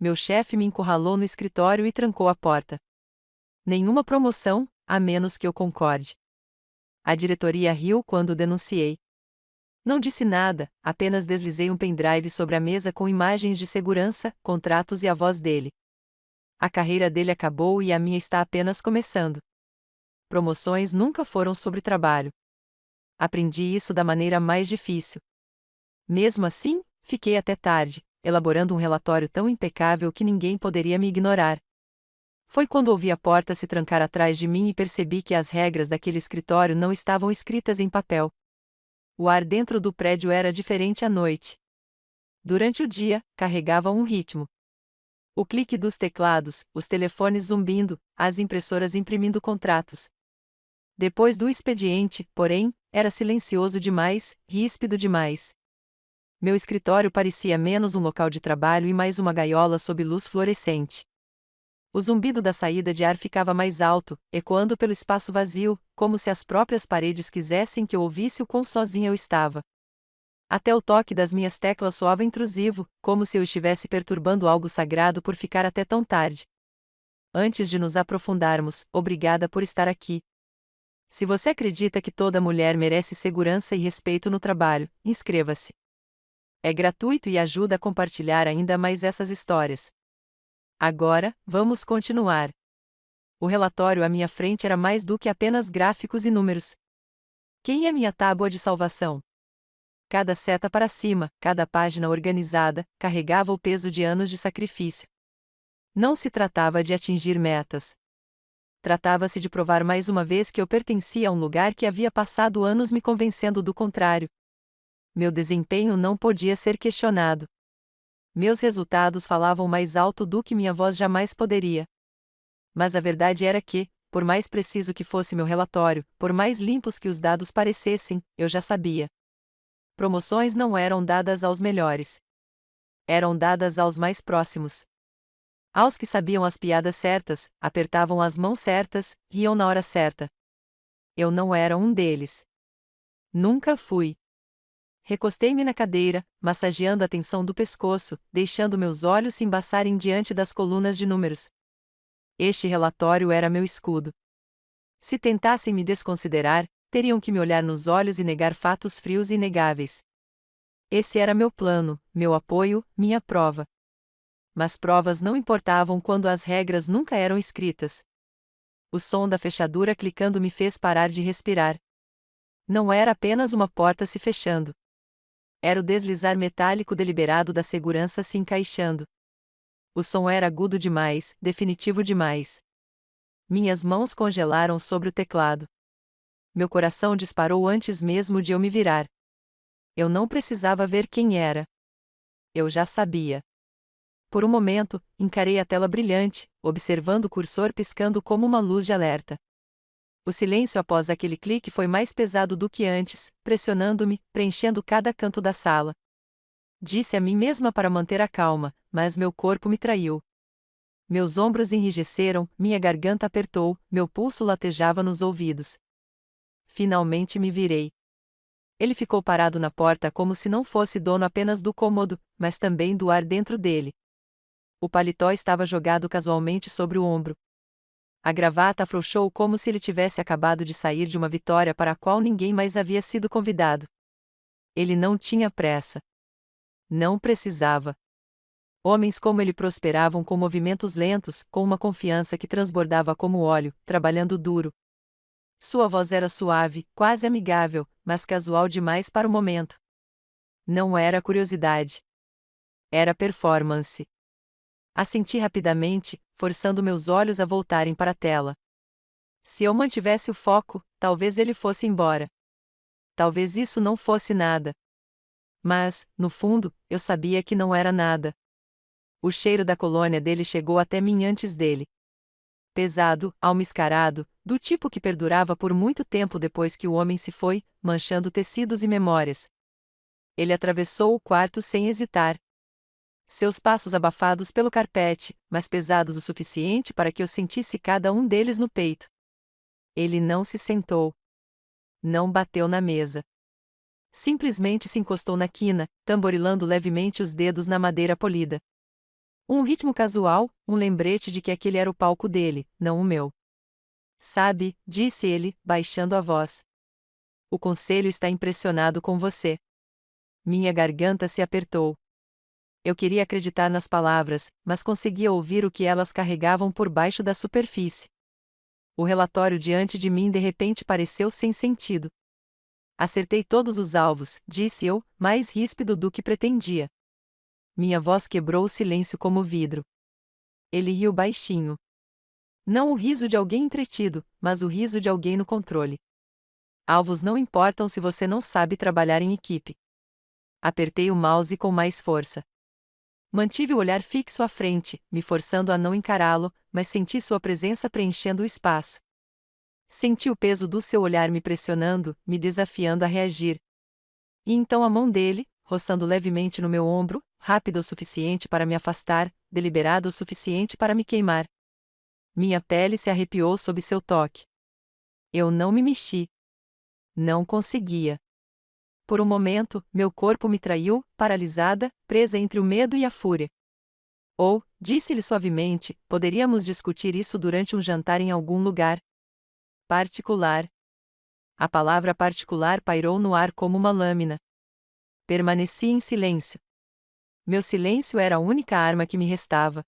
meu chefe me encurralou no escritório e trancou a porta. Nenhuma promoção, a menos que eu concorde. A diretoria riu quando denunciei. Não disse nada, apenas deslizei um pendrive sobre a mesa com imagens de segurança, contratos e a voz dele. A carreira dele acabou e a minha está apenas começando. Promoções nunca foram sobre trabalho. Aprendi isso da maneira mais difícil. Mesmo assim, fiquei até tarde, elaborando um relatório tão impecável que ninguém poderia me ignorar. Foi quando ouvi a porta se trancar atrás de mim e percebi que as regras daquele escritório não estavam escritas em papel. O ar dentro do prédio era diferente à noite. Durante o dia, carregava um ritmo. O clique dos teclados, os telefones zumbindo, as impressoras imprimindo contratos. Depois do expediente, porém, era silencioso demais, ríspido demais. Meu escritório parecia menos um local de trabalho e mais uma gaiola sob luz fluorescente. O zumbido da saída de ar ficava mais alto, ecoando pelo espaço vazio, como se as próprias paredes quisessem que eu ouvisse o quão sozinha eu estava. Até o toque das minhas teclas soava intrusivo, como se eu estivesse perturbando algo sagrado por ficar até tão tarde. Antes de nos aprofundarmos, obrigada por estar aqui. Se você acredita que toda mulher merece segurança e respeito no trabalho, inscreva-se. É gratuito e ajuda a compartilhar ainda mais essas histórias. Agora, vamos continuar. O relatório à minha frente era mais do que apenas gráficos e números. Quem é minha tábua de salvação? Cada seta para cima, cada página organizada, carregava o peso de anos de sacrifício. Não se tratava de atingir metas. Tratava-se de provar mais uma vez que eu pertencia a um lugar que havia passado anos me convencendo do contrário. Meu desempenho não podia ser questionado. Meus resultados falavam mais alto do que minha voz jamais poderia. Mas a verdade era que, por mais preciso que fosse meu relatório, por mais limpos que os dados parecessem, eu já sabia. Promoções não eram dadas aos melhores. Eram dadas aos mais próximos. Aos que sabiam as piadas certas, apertavam as mãos certas, riam na hora certa. Eu não era um deles. Nunca fui. Recostei-me na cadeira, massageando a tensão do pescoço, deixando meus olhos se embaçarem diante das colunas de números. Este relatório era meu escudo. Se tentassem me desconsiderar, teriam que me olhar nos olhos e negar fatos frios e inegáveis. Esse era meu plano, meu apoio, minha prova. Mas provas não importavam quando as regras nunca eram escritas. O som da fechadura clicando me fez parar de respirar. Não era apenas uma porta se fechando. Era o deslizar metálico deliberado da segurança se encaixando. O som era agudo demais, definitivo demais. Minhas mãos congelaram sobre o teclado. Meu coração disparou antes mesmo de eu me virar. Eu não precisava ver quem era. Eu já sabia. Por um momento, encarei a tela brilhante, observando o cursor piscando como uma luz de alerta. O silêncio após aquele clique foi mais pesado do que antes, pressionando-me, preenchendo cada canto da sala. Disse a mim mesma para manter a calma, mas meu corpo me traiu. Meus ombros enrijeceram, minha garganta apertou, meu pulso latejava nos ouvidos. Finalmente me virei. Ele ficou parado na porta como se não fosse dono apenas do cômodo, mas também do ar dentro dele. O paletó estava jogado casualmente sobre o ombro. A gravata afrouxou como se ele tivesse acabado de sair de uma vitória para a qual ninguém mais havia sido convidado. Ele não tinha pressa. Não precisava. Homens como ele prosperavam com movimentos lentos, com uma confiança que transbordava como óleo, trabalhando duro. Sua voz era suave, quase amigável, mas casual demais para o momento. Não era curiosidade. Era performance. Assenti rapidamente, forçando meus olhos a voltarem para a tela. Se eu mantivesse o foco, talvez ele fosse embora. Talvez isso não fosse nada. Mas, no fundo, eu sabia que não era nada. O cheiro da colônia dele chegou até mim antes dele. Pesado, almiscarado, do tipo que perdurava por muito tempo depois que o homem se foi, manchando tecidos e memórias. Ele atravessou o quarto sem hesitar. Seus passos abafados pelo carpete, mas pesados o suficiente para que eu sentisse cada um deles no peito. Ele não se sentou. Não bateu na mesa. Simplesmente se encostou na quina, tamborilando levemente os dedos na madeira polida. Um ritmo casual, um lembrete de que aquele era o palco dele, não o meu. Sabe, disse ele, baixando a voz. O conselho está impressionado com você. Minha garganta se apertou. Eu queria acreditar nas palavras, mas conseguia ouvir o que elas carregavam por baixo da superfície. O relatório diante de mim de repente pareceu sem sentido. Acertei todos os alvos, disse eu, mais ríspido do que pretendia. Minha voz quebrou o silêncio como vidro. Ele riu baixinho. Não o riso de alguém entretido, mas o riso de alguém no controle. Alvos não importam se você não sabe trabalhar em equipe. Apertei o mouse com mais força. Mantive o olhar fixo à frente, me forçando a não encará-lo, mas senti sua presença preenchendo o espaço. Senti o peso do seu olhar me pressionando, me desafiando a reagir. E então a mão dele, roçando levemente no meu ombro, rápida o suficiente para me afastar, deliberada o suficiente para me queimar. Minha pele se arrepiou sob seu toque. Eu não me mexi. Não conseguia. Por um momento, meu corpo me traiu, paralisada, presa entre o medo e a fúria. Ou, disse-lhe suavemente, poderíamos discutir isso durante um jantar em algum lugar particular. A palavra particular pairou no ar como uma lâmina. Permaneci em silêncio. Meu silêncio era a única arma que me restava.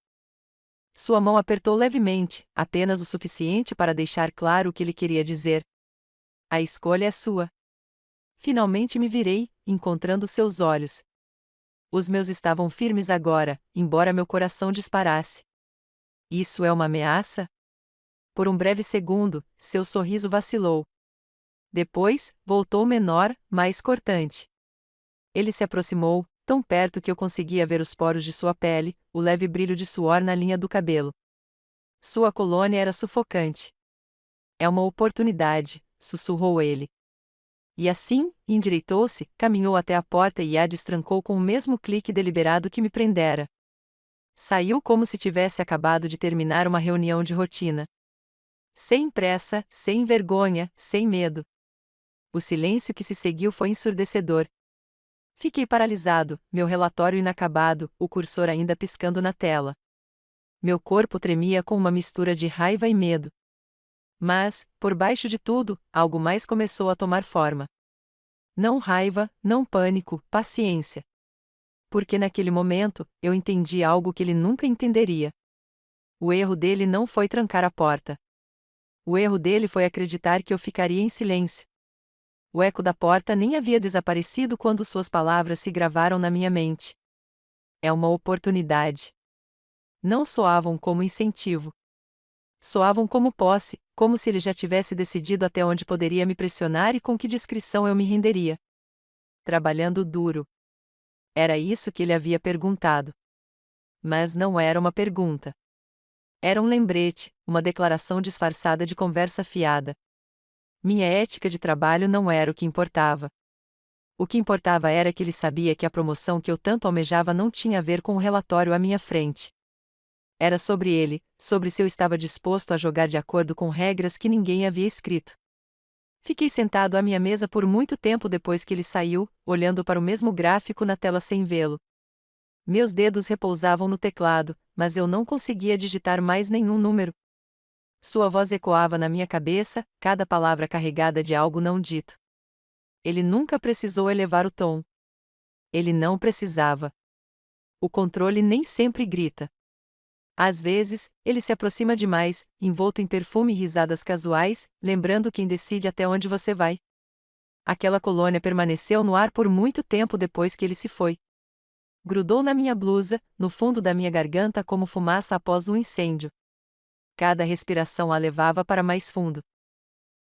Sua mão apertou levemente, apenas o suficiente para deixar claro o que ele queria dizer. A escolha é sua. Finalmente me virei, encontrando seus olhos. Os meus estavam firmes agora, embora meu coração disparasse. Isso é uma ameaça? Por um breve segundo, seu sorriso vacilou. Depois, voltou menor, mais cortante. Ele se aproximou, tão perto que eu conseguia ver os poros de sua pele, o leve brilho de suor na linha do cabelo. Sua colônia era sufocante. É uma oportunidade, sussurrou ele. E assim, endireitou-se, caminhou até a porta e a destrancou com o mesmo clique deliberado que me prendera. Saiu como se tivesse acabado de terminar uma reunião de rotina. Sem pressa, sem vergonha, sem medo. O silêncio que se seguiu foi ensurdecedor. Fiquei paralisado, meu relatório inacabado, o cursor ainda piscando na tela. Meu corpo tremia com uma mistura de raiva e medo. Mas, por baixo de tudo, algo mais começou a tomar forma. Não raiva, não pânico, paciência. Porque naquele momento, eu entendi algo que ele nunca entenderia. O erro dele não foi trancar a porta. O erro dele foi acreditar que eu ficaria em silêncio. O eco da porta nem havia desaparecido quando suas palavras se gravaram na minha mente. É uma oportunidade. Não soavam como incentivo. Soavam como posse, como se ele já tivesse decidido até onde poderia me pressionar e com que discrição eu me renderia. Trabalhando duro. Era isso que ele havia perguntado. Mas não era uma pergunta. Era um lembrete, uma declaração disfarçada de conversa fiada. Minha ética de trabalho não era o que importava. O que importava era que ele sabia que a promoção que eu tanto almejava não tinha a ver com o relatório à minha frente. Era sobre ele, sobre se eu estava disposto a jogar de acordo com regras que ninguém havia escrito. Fiquei sentado à minha mesa por muito tempo depois que ele saiu, olhando para o mesmo gráfico na tela sem vê-lo. Meus dedos repousavam no teclado, mas eu não conseguia digitar mais nenhum número. Sua voz ecoava na minha cabeça, cada palavra carregada de algo não dito. Ele nunca precisou elevar o tom. Ele não precisava. O controle nem sempre grita. Às vezes, ele se aproxima demais, envolto em perfume e risadas casuais, lembrando quem decide até onde você vai. Aquela colônia permaneceu no ar por muito tempo depois que ele se foi. Grudou na minha blusa, no fundo da minha garganta como fumaça após um incêndio. Cada respiração a levava para mais fundo.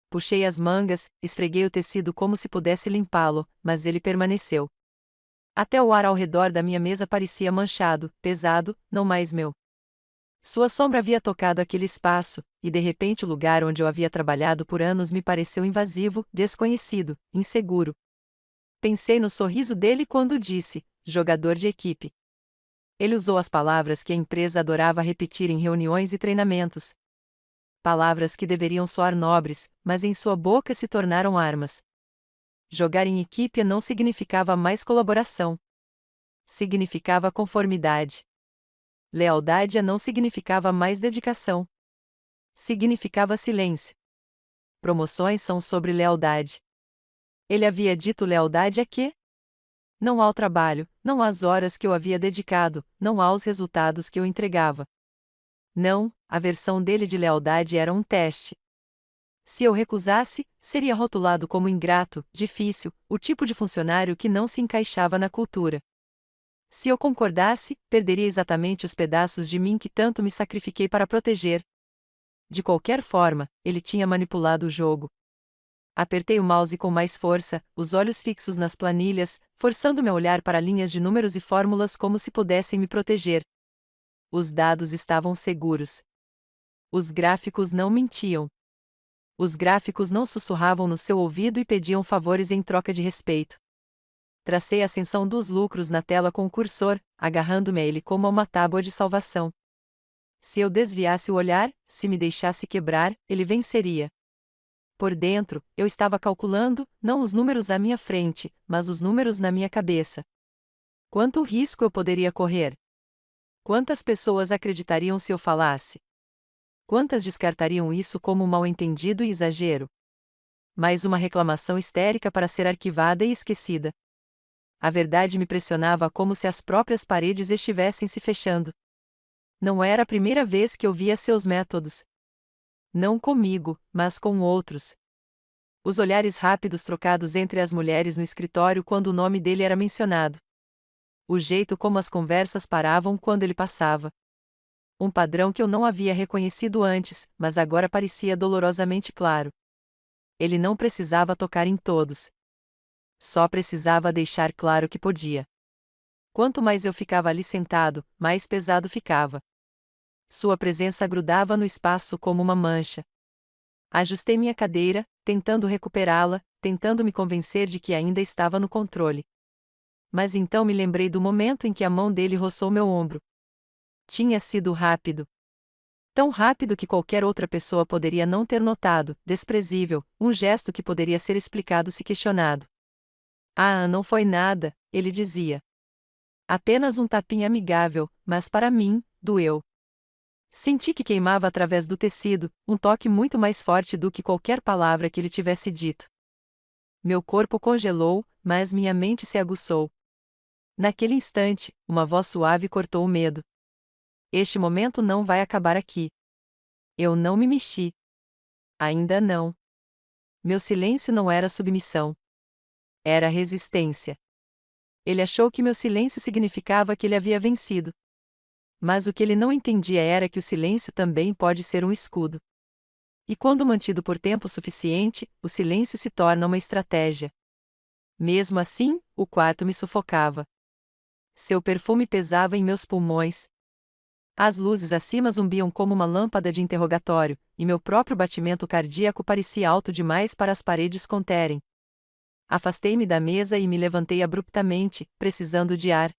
Puxei as mangas, esfreguei o tecido como se pudesse limpá-lo, mas ele permaneceu. Até o ar ao redor da minha mesa parecia manchado, pesado, não mais meu. Sua sombra havia tocado aquele espaço, e de repente o lugar onde eu havia trabalhado por anos me pareceu invasivo, desconhecido, inseguro. Pensei no sorriso dele quando disse, jogador de equipe. Ele usou as palavras que a empresa adorava repetir em reuniões e treinamentos. Palavras que deveriam soar nobres, mas em sua boca se tornaram armas. Jogar em equipe não significava mais colaboração. Significava conformidade. Lealdade não significava mais dedicação. Significava silêncio. Promoções são sobre lealdade. Ele havia dito lealdade a quê? Não ao trabalho, não às horas que eu havia dedicado, não aos resultados que eu entregava. Não, a versão dele de lealdade era um teste. Se eu recusasse, seria rotulado como ingrato, difícil, o tipo de funcionário que não se encaixava na cultura. Se eu concordasse, perderia exatamente os pedaços de mim que tanto me sacrifiquei para proteger. De qualquer forma, ele tinha manipulado o jogo. Apertei o mouse com mais força, os olhos fixos nas planilhas, forçando-me a olhar para linhas de números e fórmulas como se pudessem me proteger. Os dados estavam seguros. Os gráficos não mentiam. Os gráficos não sussurravam no seu ouvido e pediam favores em troca de respeito. Tracei a ascensão dos lucros na tela com o cursor, agarrando-me a ele como a uma tábua de salvação. Se eu desviasse o olhar, se me deixasse quebrar, ele venceria. Por dentro, eu estava calculando, não os números à minha frente, mas os números na minha cabeça. Quanto risco eu poderia correr? Quantas pessoas acreditariam se eu falasse? Quantas descartariam isso como um mal-entendido e exagero? Mais uma reclamação histérica para ser arquivada e esquecida. A verdade me pressionava como se as próprias paredes estivessem se fechando. Não era a primeira vez que eu via seus métodos. Não comigo, mas com outros. Os olhares rápidos trocados entre as mulheres no escritório quando o nome dele era mencionado. O jeito como as conversas paravam quando ele passava. Um padrão que eu não havia reconhecido antes, mas agora parecia dolorosamente claro. Ele não precisava tocar em todos. Só precisava deixar claro que podia. Quanto mais eu ficava ali sentado, mais pesado ficava. Sua presença grudava no espaço como uma mancha. Ajustei minha cadeira, tentando recuperá-la, tentando me convencer de que ainda estava no controle. Mas então me lembrei do momento em que a mão dele roçou meu ombro. Tinha sido rápido. Tão rápido que qualquer outra pessoa poderia não ter notado, desprezível, um gesto que poderia ser explicado se questionado. Ah, não foi nada, ele dizia. Apenas um tapinha amigável, mas para mim, doeu. Senti que queimava através do tecido, um toque muito mais forte do que qualquer palavra que ele tivesse dito. Meu corpo congelou, mas minha mente se aguçou. Naquele instante, uma voz suave cortou o medo. Este momento não vai acabar aqui. Eu não me mexi. Ainda não. Meu silêncio não era submissão. Era resistência. Ele achou que meu silêncio significava que ele havia vencido. Mas o que ele não entendia era que o silêncio também pode ser um escudo. E quando mantido por tempo suficiente, o silêncio se torna uma estratégia. Mesmo assim, o quarto me sufocava. Seu perfume pesava em meus pulmões. As luzes acima zumbiam como uma lâmpada de interrogatório, e meu próprio batimento cardíaco parecia alto demais para as paredes conterem. Afastei-me da mesa e me levantei abruptamente, precisando de ar.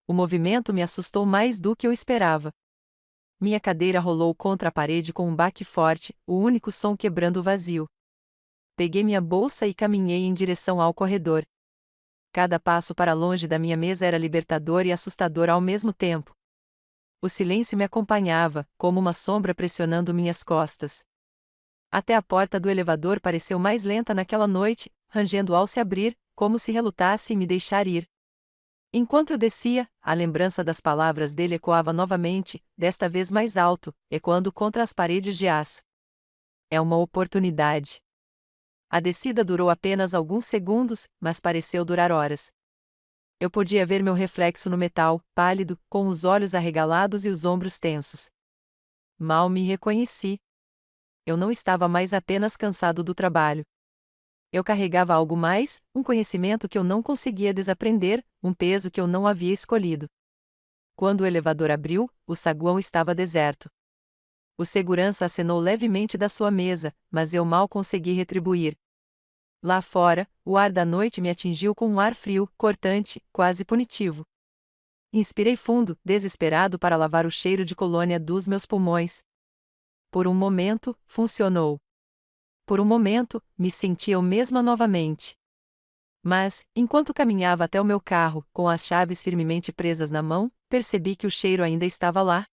O movimento me assustou mais do que eu esperava. Minha cadeira rolou contra a parede com um baque forte, o único som quebrando o vazio. Peguei minha bolsa e caminhei em direção ao corredor. Cada passo para longe da minha mesa era libertador e assustador ao mesmo tempo. O silêncio me acompanhava, como uma sombra pressionando minhas costas. Até a porta do elevador pareceu mais lenta naquela noite, rangendo ao se abrir, como se relutasse em me deixar ir. Enquanto eu descia, a lembrança das palavras dele ecoava novamente, desta vez mais alto, ecoando contra as paredes de aço. É uma oportunidade. A descida durou apenas alguns segundos, mas pareceu durar horas. Eu podia ver meu reflexo no metal, pálido, com os olhos arregalados e os ombros tensos. Mal me reconheci. Eu não estava mais apenas cansado do trabalho. Eu carregava algo mais, um conhecimento que eu não conseguia desaprender, um peso que eu não havia escolhido. Quando o elevador abriu, o saguão estava deserto. O segurança acenou levemente da sua mesa, mas eu mal consegui retribuir. Lá fora, o ar da noite me atingiu com um ar frio, cortante, quase punitivo. Inspirei fundo, desesperado para lavar o cheiro de colônia dos meus pulmões. Por um momento, funcionou. Por um momento, me senti eu mesma novamente. Mas, enquanto caminhava até o meu carro, com as chaves firmemente presas na mão, percebi que o cheiro ainda estava lá.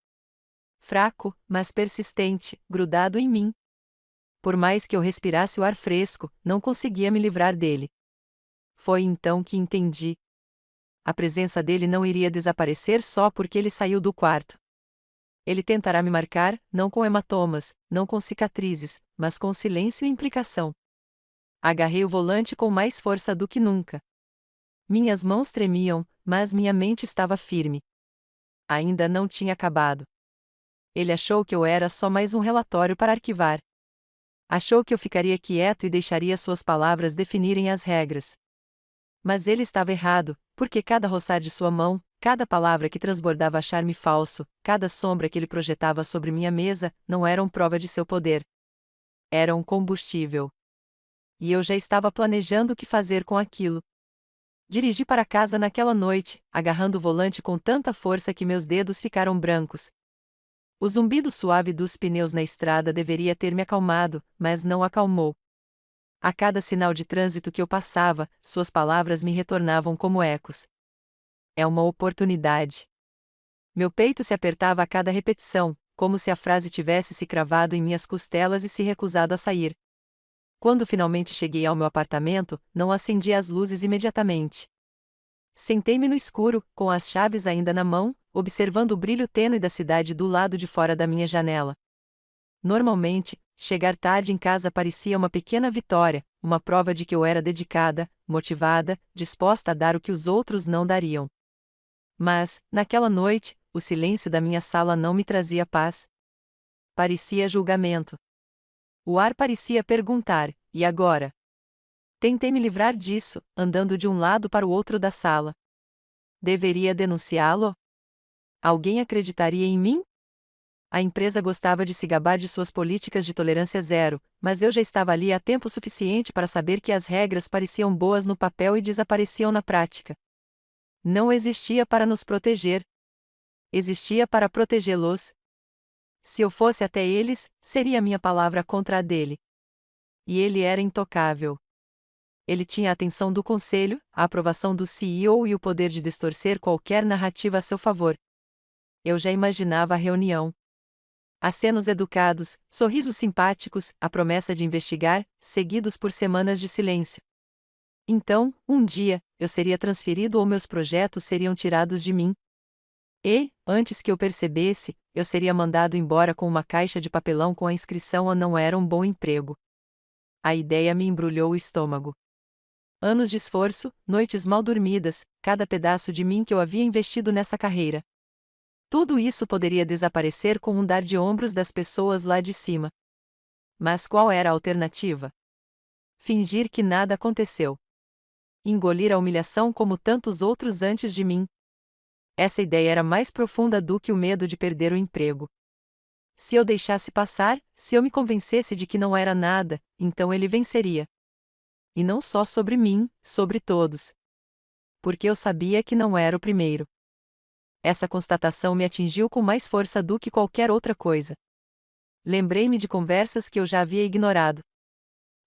Fraco, mas persistente, grudado em mim. Por mais que eu respirasse o ar fresco, não conseguia me livrar dele. Foi então que entendi. A presença dele não iria desaparecer só porque ele saiu do quarto. Ele tentará me marcar, não com hematomas, não com cicatrizes, mas com silêncio e implicação. Agarrei o volante com mais força do que nunca. Minhas mãos tremiam, mas minha mente estava firme. Ainda não tinha acabado. Ele achou que eu era só mais um relatório para arquivar. Achou que eu ficaria quieto e deixaria suas palavras definirem as regras. Mas ele estava errado, porque cada roçar de sua mão, cada palavra que transbordava charme falso, cada sombra que ele projetava sobre minha mesa, não eram prova de seu poder. Eram combustível. E eu já estava planejando o que fazer com aquilo. Dirigi para casa naquela noite, agarrando o volante com tanta força que meus dedos ficaram brancos. O zumbido suave dos pneus na estrada deveria ter me acalmado, mas não acalmou. A cada sinal de trânsito que eu passava, suas palavras me retornavam como ecos. É uma oportunidade. Meu peito se apertava a cada repetição, como se a frase tivesse se cravado em minhas costelas e se recusado a sair. Quando finalmente cheguei ao meu apartamento, não acendi as luzes imediatamente. Sentei-me no escuro, com as chaves ainda na mão, observando o brilho tênue da cidade do lado de fora da minha janela. Normalmente, chegar tarde em casa parecia uma pequena vitória, uma prova de que eu era dedicada, motivada, disposta a dar o que os outros não dariam. Mas, naquela noite, o silêncio da minha sala não me trazia paz. Parecia julgamento. O ar parecia perguntar: e agora? Tentei me livrar disso, andando de um lado para o outro da sala. Deveria denunciá-lo? Alguém acreditaria em mim? A empresa gostava de se gabar de suas políticas de tolerância zero, mas eu já estava ali há tempo suficiente para saber que as regras pareciam boas no papel e desapareciam na prática. Não existia para nos proteger. Existia para protegê-los. Se eu fosse até eles, seria minha palavra contra a dele. E ele era intocável. Ele tinha a atenção do conselho, a aprovação do CEO e o poder de distorcer qualquer narrativa a seu favor. Eu já imaginava a reunião. Acenos educados, sorrisos simpáticos, a promessa de investigar, seguidos por semanas de silêncio. Então, um dia, eu seria transferido ou meus projetos seriam tirados de mim. E, antes que eu percebesse, eu seria mandado embora com uma caixa de papelão com a inscrição a não era um bom emprego. A ideia me embrulhou o estômago. Anos de esforço, noites mal dormidas, cada pedaço de mim que eu havia investido nessa carreira. Tudo isso poderia desaparecer com um dar de ombros das pessoas lá de cima. Mas qual era a alternativa? Fingir que nada aconteceu. Engolir a humilhação como tantos outros antes de mim. Essa ideia era mais profunda do que o medo de perder o emprego. Se eu deixasse passar, se eu me convencesse de que não era nada, então ele venceria. E não só sobre mim, sobre todos. Porque eu sabia que não era o primeiro. Essa constatação me atingiu com mais força do que qualquer outra coisa. Lembrei-me de conversas que eu já havia ignorado.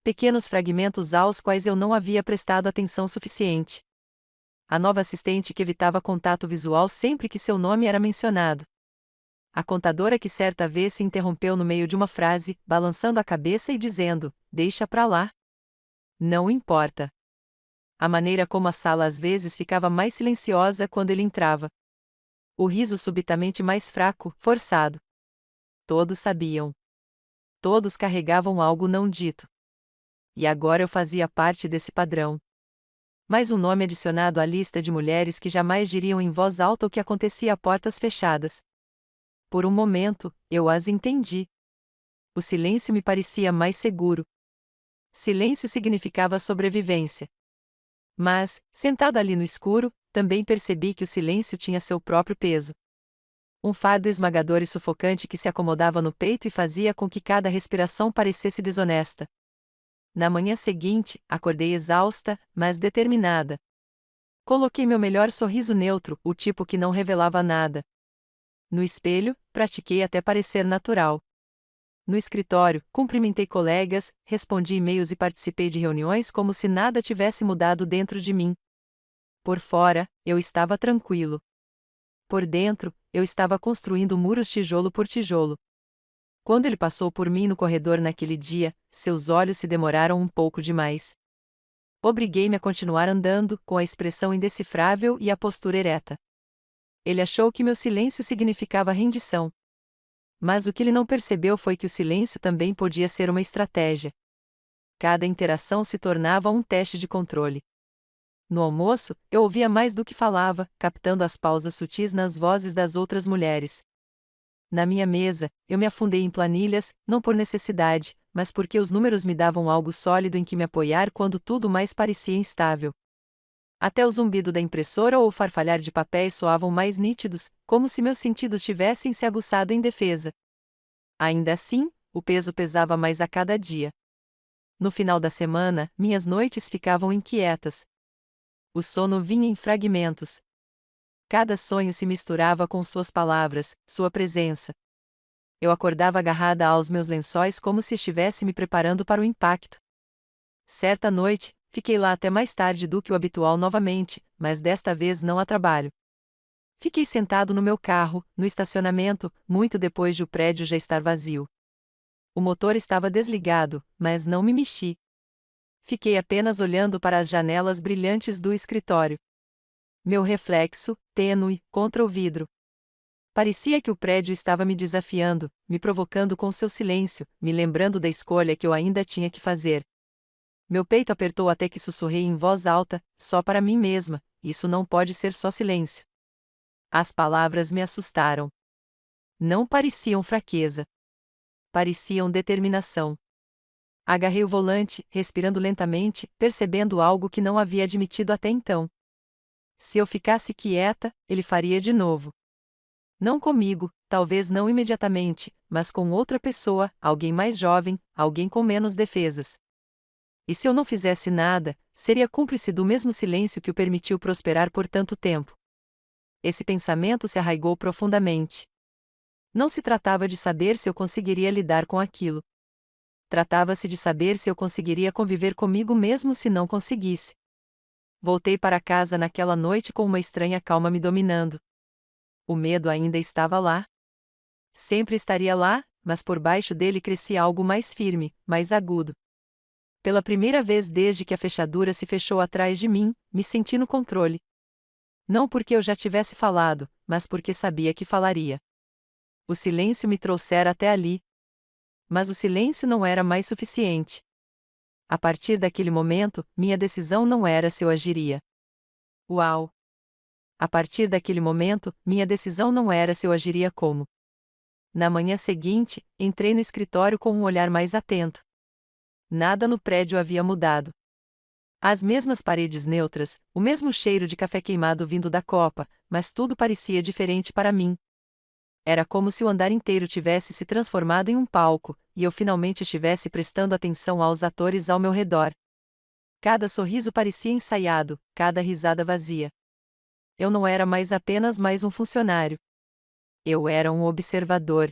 Pequenos fragmentos aos quais eu não havia prestado atenção suficiente. A nova assistente que evitava contato visual sempre que seu nome era mencionado. A contadora que certa vez se interrompeu no meio de uma frase, balançando a cabeça e dizendo: "Deixa pra lá. Não importa." A maneira como a sala às vezes ficava mais silenciosa quando ele entrava. O riso subitamente mais fraco, forçado. Todos sabiam. Todos carregavam algo não dito. E agora eu fazia parte desse padrão. Mais um nome adicionado à lista de mulheres que jamais diriam em voz alta o que acontecia a portas fechadas. Por um momento, eu as entendi. O silêncio me parecia mais seguro. Silêncio significava sobrevivência. Mas, sentada ali no escuro, também percebi que o silêncio tinha seu próprio peso. Um fardo esmagador e sufocante que se acomodava no peito e fazia com que cada respiração parecesse desonesta. Na manhã seguinte, acordei exausta, mas determinada. Coloquei meu melhor sorriso neutro, o tipo que não revelava nada. No espelho, pratiquei até parecer natural. No escritório, cumprimentei colegas, respondi e-mails e participei de reuniões como se nada tivesse mudado dentro de mim. Por fora, eu estava tranquilo. Por dentro, eu estava construindo muros tijolo por tijolo. Quando ele passou por mim no corredor naquele dia, seus olhos se demoraram um pouco demais. Obriguei-me a continuar andando, com a expressão indecifrável e a postura ereta. Ele achou que meu silêncio significava rendição. Mas o que ele não percebeu foi que o silêncio também podia ser uma estratégia. Cada interação se tornava um teste de controle. No almoço, eu ouvia mais do que falava, captando as pausas sutis nas vozes das outras mulheres. Na minha mesa, eu me afundei em planilhas, não por necessidade, mas porque os números me davam algo sólido em que me apoiar quando tudo mais parecia instável. Até o zumbido da impressora ou o farfalhar de papéis soavam mais nítidos, como se meus sentidos tivessem se aguçado em defesa. Ainda assim, o peso pesava mais a cada dia. No final da semana, minhas noites ficavam inquietas. O sono vinha em fragmentos. Cada sonho se misturava com suas palavras, sua presença. Eu acordava agarrada aos meus lençóis como se estivesse me preparando para o impacto. Certa noite, fiquei lá até mais tarde do que o habitual novamente, mas desta vez não a trabalho. Fiquei sentado no meu carro, no estacionamento, muito depois de o prédio já estar vazio. O motor estava desligado, mas não me mexi. Fiquei apenas olhando para as janelas brilhantes do escritório. Meu reflexo, tênue, contra o vidro. Parecia que o prédio estava me desafiando, me provocando com seu silêncio, me lembrando da escolha que eu ainda tinha que fazer. Meu peito apertou até que sussurrei em voz alta, só para mim mesma: isso não pode ser só silêncio. As palavras me assustaram. Não pareciam fraqueza. Pareciam determinação. Agarrei o volante, respirando lentamente, percebendo algo que não havia admitido até então. Se eu ficasse quieta, ele faria de novo. Não comigo, talvez não imediatamente, mas com outra pessoa, alguém mais jovem, alguém com menos defesas. E se eu não fizesse nada, seria cúmplice do mesmo silêncio que o permitiu prosperar por tanto tempo. Esse pensamento se arraigou profundamente. Não se tratava de saber se eu conseguiria lidar com aquilo. Tratava-se de saber se eu conseguiria conviver comigo mesmo se não conseguisse. Voltei para casa naquela noite com uma estranha calma me dominando. O medo ainda estava lá. Sempre estaria lá, mas por baixo dele crescia algo mais firme, mais agudo. Pela primeira vez desde que a fechadura se fechou atrás de mim, me senti no controle. Não porque eu já tivesse falado, mas porque sabia que falaria. O silêncio me trouxera até ali. Mas o silêncio não era mais suficiente. A partir daquele momento, minha decisão não era se eu agiria. Uau! A partir daquele momento, minha decisão não era se eu agiria como. Na manhã seguinte, entrei no escritório com um olhar mais atento. Nada no prédio havia mudado. As mesmas paredes neutras, o mesmo cheiro de café queimado vindo da copa, mas tudo parecia diferente para mim. Era como se o andar inteiro tivesse se transformado em um palco, e eu finalmente estivesse prestando atenção aos atores ao meu redor. Cada sorriso parecia ensaiado, cada risada vazia. Eu não era mais apenas mais um funcionário. Eu era um observador.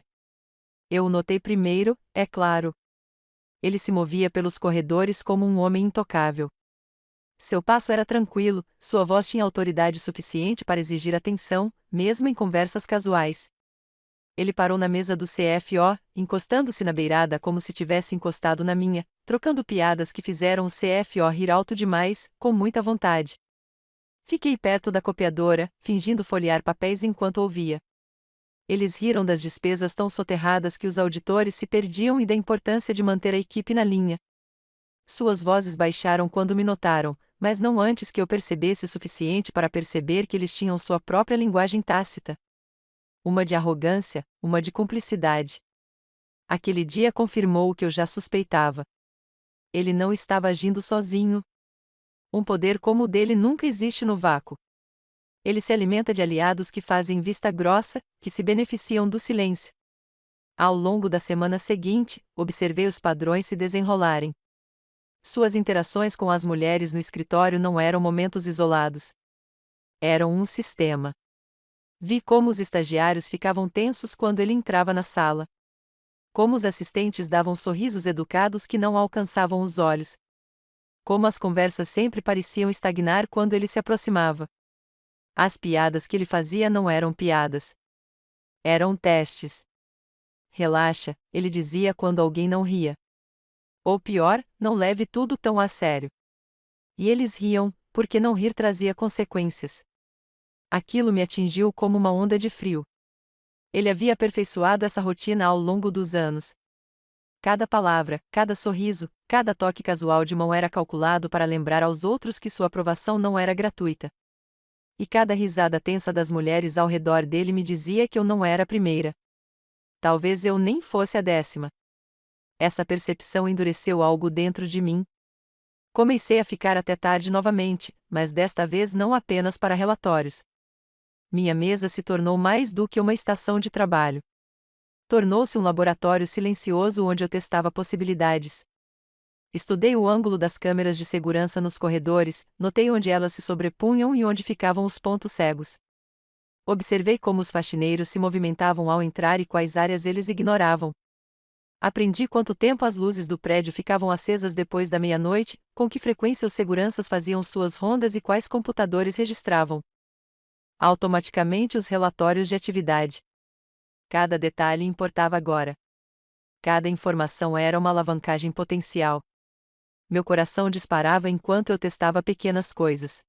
Eu o notei primeiro, é claro. Ele se movia pelos corredores como um homem intocável. Seu passo era tranquilo, sua voz tinha autoridade suficiente para exigir atenção, mesmo em conversas casuais. Ele parou na mesa do CFO, encostando-se na beirada como se tivesse encostado na minha, trocando piadas que fizeram o CFO rir alto demais, com muita vontade. Fiquei perto da copiadora, fingindo folhear papéis enquanto ouvia. Eles riram das despesas tão soterradas que os auditores se perdiam e da importância de manter a equipe na linha. Suas vozes baixaram quando me notaram, mas não antes que eu percebesse o suficiente para perceber que eles tinham sua própria linguagem tácita. Uma de arrogância, uma de cumplicidade. Aquele dia confirmou o que eu já suspeitava. Ele não estava agindo sozinho. Um poder como o dele nunca existe no vácuo. Ele se alimenta de aliados que fazem vista grossa, que se beneficiam do silêncio. Ao longo da semana seguinte, observei os padrões se desenrolarem. Suas interações com as mulheres no escritório não eram momentos isolados. Eram um sistema. Vi como os estagiários ficavam tensos quando ele entrava na sala. Como os assistentes davam sorrisos educados que não alcançavam os olhos. Como as conversas sempre pareciam estagnar quando ele se aproximava. As piadas que ele fazia não eram piadas. Eram testes. Relaxa, ele dizia quando alguém não ria. Ou pior, não leve tudo tão a sério. E eles riam, porque não rir trazia consequências. Aquilo me atingiu como uma onda de frio. Ele havia aperfeiçoado essa rotina ao longo dos anos. Cada palavra, cada sorriso, cada toque casual de mão era calculado para lembrar aos outros que sua aprovação não era gratuita. E cada risada tensa das mulheres ao redor dele me dizia que eu não era a primeira. Talvez eu nem fosse a 10ª. Essa percepção endureceu algo dentro de mim. Comecei a ficar até tarde novamente, mas desta vez não apenas para relatórios. Minha mesa se tornou mais do que uma estação de trabalho. Tornou-se um laboratório silencioso onde eu testava possibilidades. Estudei o ângulo das câmeras de segurança nos corredores, notei onde elas se sobrepunham e onde ficavam os pontos cegos. Observei como os faxineiros se movimentavam ao entrar e quais áreas eles ignoravam. Aprendi quanto tempo as luzes do prédio ficavam acesas depois da meia-noite, com que frequência os seguranças faziam suas rondas e quais computadores registravam automaticamente os relatórios de atividade. Cada detalhe importava agora. Cada informação era uma alavancagem potencial. Meu coração disparava enquanto eu testava pequenas coisas.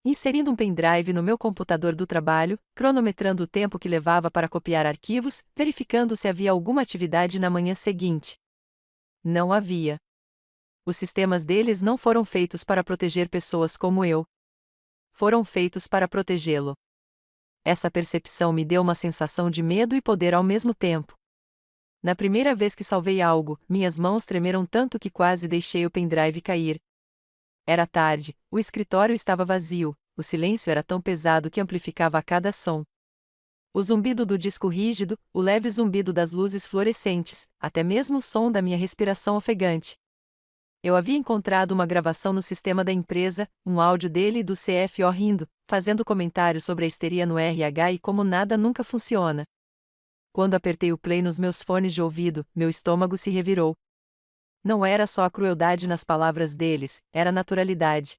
Inserindo um pendrive no meu computador do trabalho, cronometrando o tempo que levava para copiar arquivos, verificando se havia alguma atividade na manhã seguinte. Não havia. Os sistemas deles não foram feitos para proteger pessoas como eu. Foram feitos para protegê-lo. Essa percepção me deu uma sensação de medo e poder ao mesmo tempo. Na primeira vez que salvei algo, minhas mãos tremeram tanto que quase deixei o pendrive cair. Era tarde, o escritório estava vazio, o silêncio era tão pesado que amplificava a cada som. O zumbido do disco rígido, o leve zumbido das luzes fluorescentes, até mesmo o som da minha respiração ofegante. Eu havia encontrado uma gravação no sistema da empresa, um áudio dele e do CFO rindo, fazendo comentários sobre a histeria no RH e como nada nunca funciona. Quando apertei o play nos meus fones de ouvido, meu estômago se revirou. Não era só a crueldade nas palavras deles, era a naturalidade.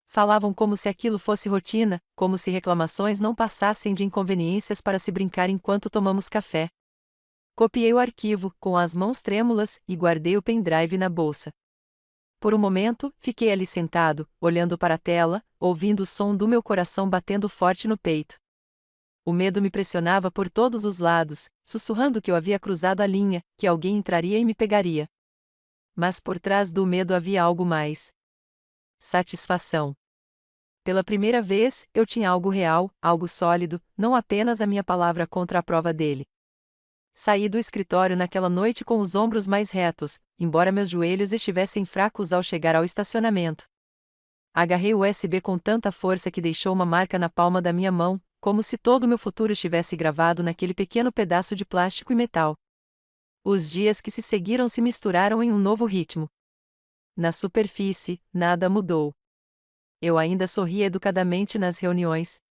Falavam como se aquilo fosse rotina, como se reclamações não passassem de inconveniências para se brincar enquanto tomamos café. Copiei o arquivo, com as mãos trêmulas, e guardei o pendrive na bolsa. Por um momento, fiquei ali sentado, olhando para a tela, ouvindo o som do meu coração batendo forte no peito. O medo me pressionava por todos os lados, sussurrando que eu havia cruzado a linha, que alguém entraria e me pegaria. Mas por trás do medo havia algo mais. Satisfação. Pela primeira vez, eu tinha algo real, algo sólido, não apenas a minha palavra contra a prova dele. Saí do escritório naquela noite com os ombros mais retos, embora meus joelhos estivessem fracos ao chegar ao estacionamento. Agarrei o USB com tanta força que deixou uma marca na palma da minha mão, como se todo o meu futuro estivesse gravado naquele pequeno pedaço de plástico e metal. Os dias que se seguiram se misturaram em um novo ritmo. Na superfície, nada mudou. Eu ainda sorria educadamente nas reuniões.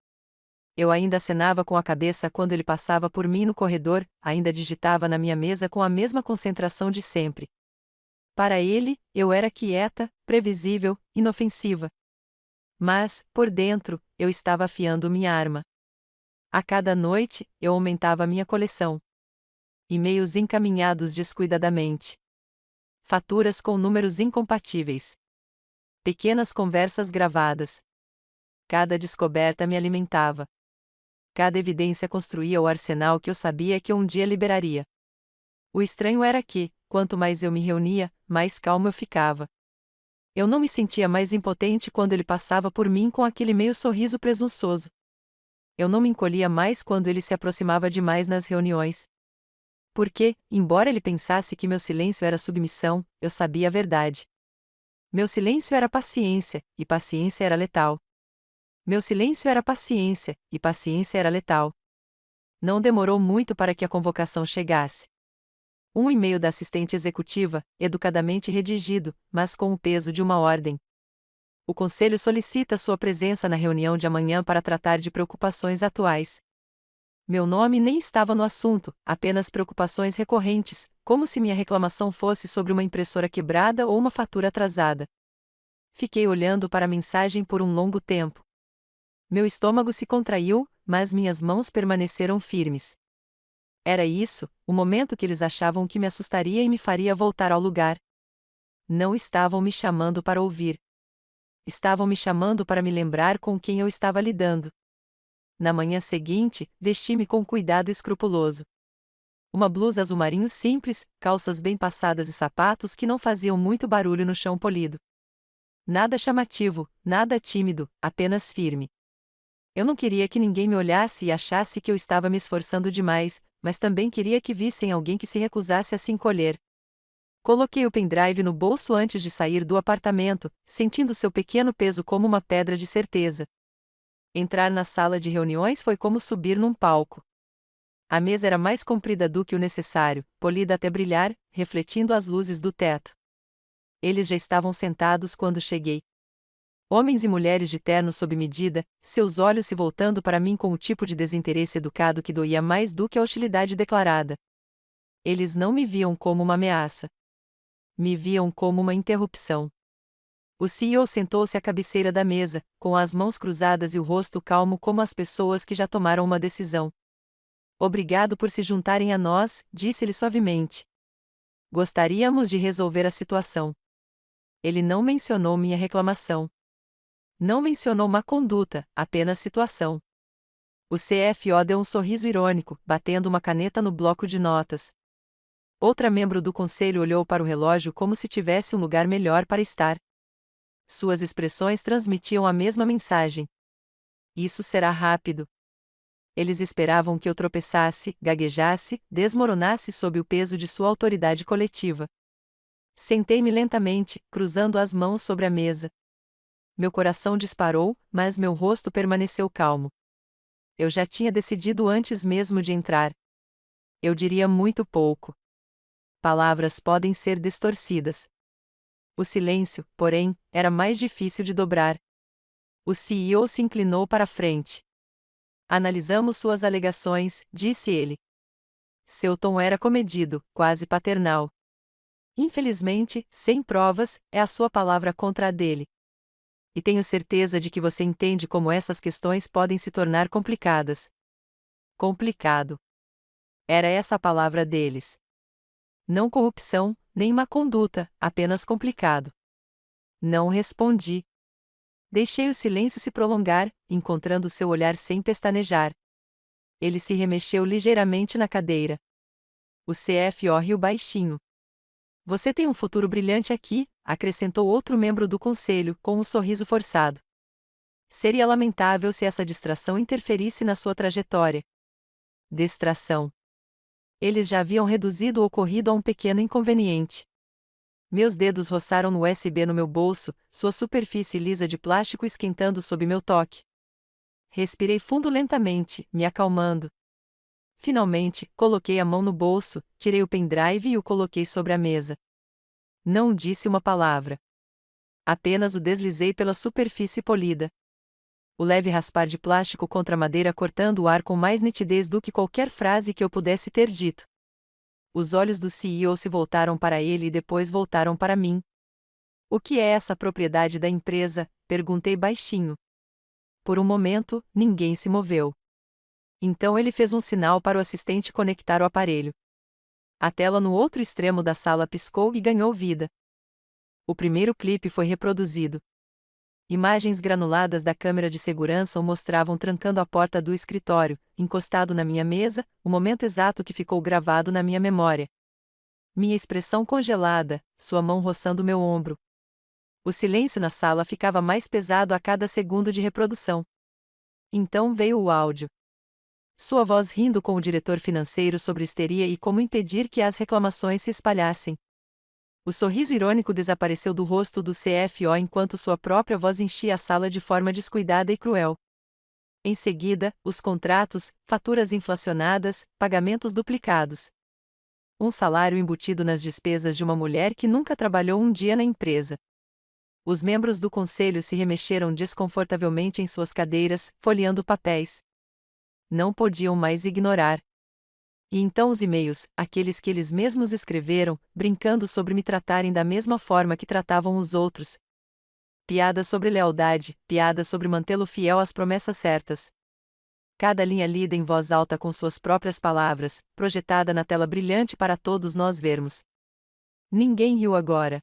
Eu ainda acenava com a cabeça quando ele passava por mim no corredor, ainda digitava na minha mesa com a mesma concentração de sempre. Para ele, eu era quieta, previsível, inofensiva. Mas, por dentro, eu estava afiando minha arma. A cada noite, eu aumentava minha coleção. E-mails encaminhados descuidadamente. Faturas com números incompatíveis. Pequenas conversas gravadas. Cada descoberta me alimentava. Cada evidência construía o arsenal que eu sabia que um dia liberaria. O estranho era que, quanto mais eu me reunia, mais calmo eu ficava. Eu não me sentia mais impotente quando ele passava por mim com aquele meio sorriso presunçoso. Eu não me encolhia mais quando ele se aproximava demais nas reuniões. Porque, embora ele pensasse que meu silêncio era submissão, eu sabia a verdade. Meu silêncio era paciência, e paciência era letal. Meu silêncio era paciência, e paciência era letal. Não demorou muito para que a convocação chegasse. Um e-mail da assistente executiva, educadamente redigido, mas com o peso de uma ordem. O conselho solicita sua presença na reunião de amanhã para tratar de preocupações atuais. Meu nome nem estava no assunto, apenas preocupações recorrentes, como se minha reclamação fosse sobre uma impressora quebrada ou uma fatura atrasada. Fiquei olhando para a mensagem por um longo tempo. Meu estômago se contraiu, mas minhas mãos permaneceram firmes. Era isso, o momento que eles achavam que me assustaria e me faria voltar ao lugar. Não estavam me chamando para ouvir. Estavam me chamando para me lembrar com quem eu estava lidando. Na manhã seguinte, vesti-me com cuidado escrupuloso. Uma blusa azul marinho simples, calças bem passadas e sapatos que não faziam muito barulho no chão polido. Nada chamativo, nada tímido, apenas firme. Eu não queria que ninguém me olhasse e achasse que eu estava me esforçando demais, mas também queria que vissem alguém que se recusasse a se encolher. Coloquei o pendrive no bolso antes de sair do apartamento, sentindo seu pequeno peso como uma pedra de certeza. Entrar na sala de reuniões foi como subir num palco. A mesa era mais comprida do que o necessário, polida até brilhar, refletindo as luzes do teto. Eles já estavam sentados quando cheguei. Homens e mulheres de terno sob medida, seus olhos se voltando para mim com o tipo de desinteresse educado que doía mais do que a hostilidade declarada. Eles não me viam como uma ameaça. Me viam como uma interrupção. O CEO sentou-se à cabeceira da mesa, com as mãos cruzadas e o rosto calmo como as pessoas que já tomaram uma decisão. Obrigado por se juntarem a nós, disse-lhe suavemente. Gostaríamos de resolver a situação. Ele não mencionou minha reclamação. Não mencionou má conduta, apenas situação. O CFO deu um sorriso irônico, batendo uma caneta no bloco de notas. Outra membro do conselho olhou para o relógio como se tivesse um lugar melhor para estar. Suas expressões transmitiam a mesma mensagem. Isso será rápido. Eles esperavam que eu tropeçasse, gaguejasse, desmoronasse sob o peso de sua autoridade coletiva. Sentei-me lentamente, cruzando as mãos sobre a mesa. Meu coração disparou, mas meu rosto permaneceu calmo. Eu já tinha decidido antes mesmo de entrar. Eu diria muito pouco. Palavras podem ser distorcidas. O silêncio, porém, era mais difícil de dobrar. O CEO se inclinou para a frente. Analisamos suas alegações, disse ele. Seu tom era comedido, quase paternal. Infelizmente, sem provas, é a sua palavra contra a dele. E tenho certeza de que você entende como essas questões podem se tornar complicadas. Complicado. Era essa a palavra deles. Não corrupção, nem má conduta, apenas complicado. Não respondi. Deixei o silêncio se prolongar, encontrando seu olhar sem pestanejar. Ele se remexeu ligeiramente na cadeira. O CFO riu baixinho. Você tem um futuro brilhante aqui, acrescentou outro membro do conselho, com um sorriso forçado. Seria lamentável se essa distração interferisse na sua trajetória. Distração. Eles já haviam reduzido o ocorrido a um pequeno inconveniente. Meus dedos roçaram no USB no meu bolso, sua superfície lisa de plástico esquentando sob meu toque. Respirei fundo lentamente, me acalmando. Finalmente, coloquei a mão no bolso, tirei o pendrive e o coloquei sobre a mesa. Não disse uma palavra. Apenas o deslizei pela superfície polida. O leve raspar de plástico contra a madeira cortando o ar com mais nitidez do que qualquer frase que eu pudesse ter dito. Os olhos do CEO se voltaram para ele e depois voltaram para mim. O que é essa propriedade da empresa? Perguntei baixinho. Por um momento, ninguém se moveu. Então ele fez um sinal para o assistente conectar o aparelho. A tela no outro extremo da sala piscou e ganhou vida. O primeiro clipe foi reproduzido. Imagens granuladas da câmera de segurança o mostravam trancando a porta do escritório, encostado na minha mesa, o momento exato que ficou gravado na minha memória. Minha expressão congelada, sua mão roçando meu ombro. O silêncio na sala ficava mais pesado a cada segundo de reprodução. Então veio o áudio. Sua voz rindo com o diretor financeiro sobre histeria e como impedir que as reclamações se espalhassem. O sorriso irônico desapareceu do rosto do CFO enquanto sua própria voz enchia a sala de forma descuidada e cruel. Em seguida, os contratos, faturas inflacionadas, pagamentos duplicados. Um salário embutido nas despesas de uma mulher que nunca trabalhou um dia na empresa. Os membros do conselho se remexeram desconfortavelmente em suas cadeiras, folheando papéis. não podiam mais ignorar. E então os e-mails, aqueles que eles mesmos escreveram, brincando sobre me tratarem da mesma forma que tratavam os outros. Piadas sobre lealdade, piadas sobre mantê-lo fiel às promessas certas. Cada linha lida em voz alta com suas próprias palavras, projetada na tela brilhante para todos nós vermos. Ninguém riu agora.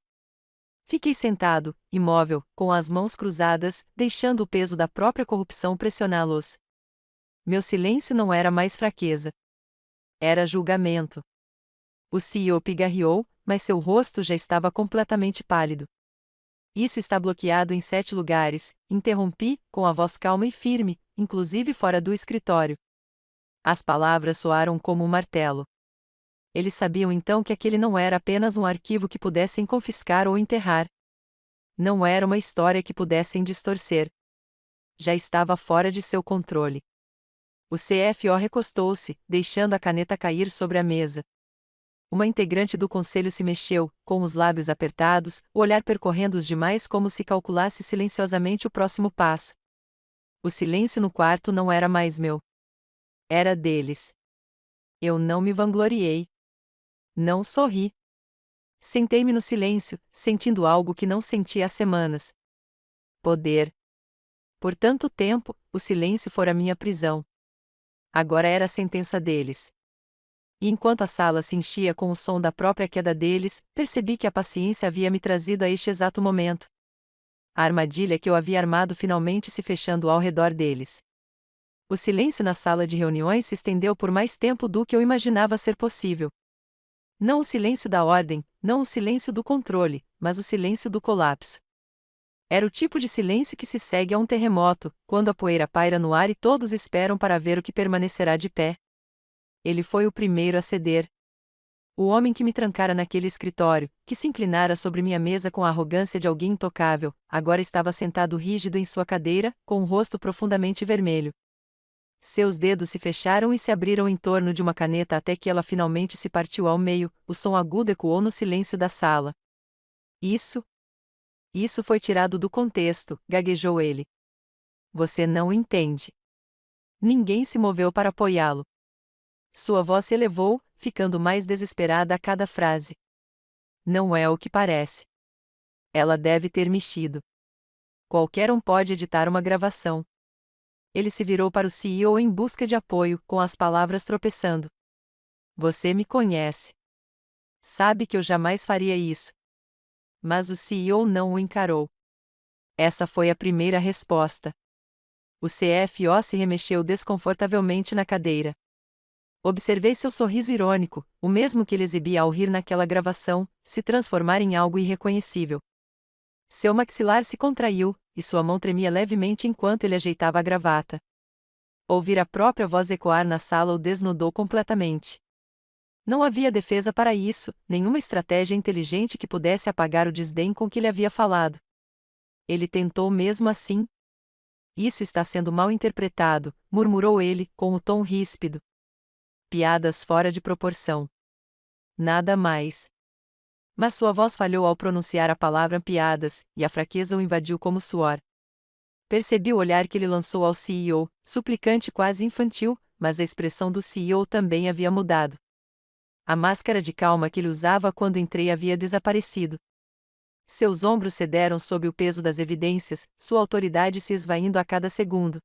Fiquei sentado, imóvel, com as mãos cruzadas, deixando o peso da própria corrupção pressioná-los. Meu silêncio não era mais fraqueza. Era julgamento. O CEO pigarreou, mas seu rosto já estava completamente pálido. Isso está bloqueado em 7 lugares, interrompi, com a voz calma e firme, inclusive fora do escritório. As palavras soaram como um martelo. Eles sabiam então que aquele não era apenas um arquivo que pudessem confiscar ou enterrar. Não era uma história que pudessem distorcer. Já estava fora de seu controle. O CFO recostou-se, deixando a caneta cair sobre a mesa. Uma integrante do conselho se mexeu, com os lábios apertados, o olhar percorrendo os demais como se calculasse silenciosamente o próximo passo. O silêncio no quarto não era mais meu. Era deles. Eu não me vangloriei. Não sorri. Sentei-me no silêncio, sentindo algo que não sentia há semanas. Poder. Por tanto tempo, o silêncio fora minha prisão. Agora era a sentença deles. E enquanto a sala se enchia com o som da própria queda deles, percebi que a paciência havia me trazido a este exato momento. A armadilha que eu havia armado finalmente se fechando ao redor deles. O silêncio na sala de reuniões se estendeu por mais tempo do que eu imaginava ser possível. Não o silêncio da ordem, não o silêncio do controle, mas o silêncio do colapso. Era o tipo de silêncio que se segue a um terremoto, quando a poeira paira no ar e todos esperam para ver o que permanecerá de pé. Ele foi o primeiro a ceder. O homem que me trancara naquele escritório, que se inclinara sobre minha mesa com a arrogância de alguém intocável, agora estava sentado rígido em sua cadeira, com o rosto profundamente vermelho. Seus dedos se fecharam e se abriram em torno de uma caneta até que ela finalmente se partiu ao meio, o som agudo ecoou no silêncio da sala. Isso foi tirado do contexto, gaguejou ele. Você não entende. Ninguém se moveu para apoiá-lo. Sua voz se elevou, ficando mais desesperada a cada frase. Não é o que parece. Ela deve ter mexido. Qualquer um pode editar uma gravação. Ele se virou para o CEO em busca de apoio, com as palavras tropeçando. Você me conhece. Sabe que eu jamais faria isso. Mas o CEO não o encarou. Essa foi a primeira resposta. O CFO se remexeu desconfortavelmente na cadeira. Observei seu sorriso irônico, o mesmo que ele exibia ao rir naquela gravação, se transformar em algo irreconhecível. Seu maxilar se contraiu, e sua mão tremia levemente enquanto ele ajeitava a gravata. Ouvir a própria voz ecoar na sala o desnudou completamente. Não havia defesa para isso, nenhuma estratégia inteligente que pudesse apagar o desdém com que lhe havia falado. Ele tentou mesmo assim. Isso está sendo mal interpretado, murmurou ele, com o tom ríspido. Piadas fora de proporção. Nada mais. Mas sua voz falhou ao pronunciar a palavra piadas, e a fraqueza o invadiu como suor. Percebi o olhar que ele lançou ao CEO, suplicante quase infantil, mas a expressão do CEO também havia mudado. A máscara de calma que ele usava quando entrei havia desaparecido. Seus ombros cederam sob o peso das evidências, sua autoridade se esvaindo a cada segundo.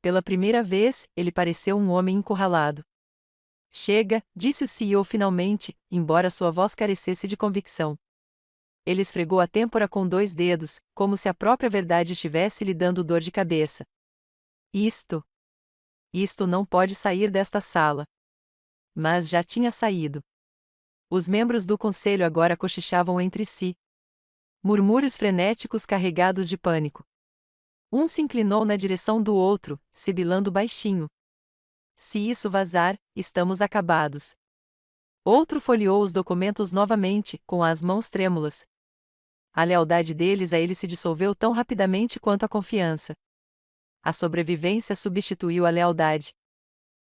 Pela primeira vez, ele pareceu um homem encurralado. Chega, disse o CEO finalmente, embora sua voz carecesse de convicção. Ele esfregou a têmpora com 2 dedos, como se a própria verdade estivesse lhe dando dor de cabeça. Isto não pode sair desta sala. Mas já tinha saído. Os membros do conselho agora cochichavam entre si. Murmúrios frenéticos carregados de pânico. Um se inclinou na direção do outro, sibilando baixinho. Se isso vazar, estamos acabados. Outro folheou os documentos novamente, com as mãos trêmulas. A lealdade deles a ele se dissolveu tão rapidamente quanto a confiança. A sobrevivência substituiu a lealdade.